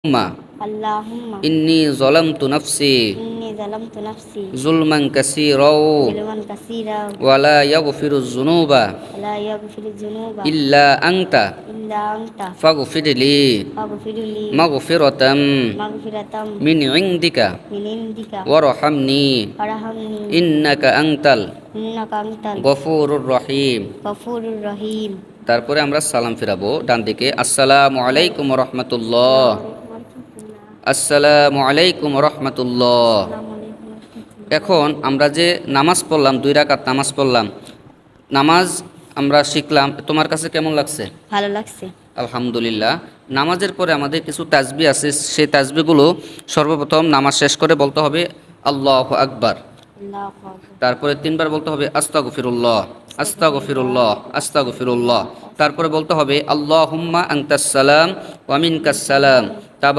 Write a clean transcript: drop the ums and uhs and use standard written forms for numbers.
اللهم إني ظلمت نفسي إني ظلمت نفسي ظلما كثيرا ظلما كثيرا ولا يغفر الذنوب ولا يغفر الذنوب إلا أنت إلا أنت فاغفر لي فاغفر لي مغفرة مغفرة من عندك من عندك وارحمني وارحمني إنك أنت إنك أنت الغفور الرحيم। الغفور الرحيم। তারপরে আমরা সালাম ফিরাবো ডান দিকে। আসসালামু আলাইকুম রহমতুল্লাহ, আসসালামু আলাইকুম রহমতুল্লাহ। এখন আমরা যে নামাজ পড়লাম, 2 রাকাত নামাজ পড়লাম, নামাজ আমরা শিখলাম, তোমার কাছে কেমন লাগছে? ভালো লাগছে আলহামদুলিল্লাহ। নামাজের পরে আমাদের কিছু তাসবিহ আছে, সেই তাসবিহগুলো সর্বপ্রথম নামাজ শেষ করে বলতে হবে আল্লাহু আকবার, তারপরে 3 বার বলতে হবে আস্তাগফিরুল্লাহ আস্তাগফিরুল্লাহ আস্তাগফিরুল্লাহ, তারপরে বলতে হবে আল্লাহুম্মা আনতাস সালাম ওয়া মিনকাস সালাম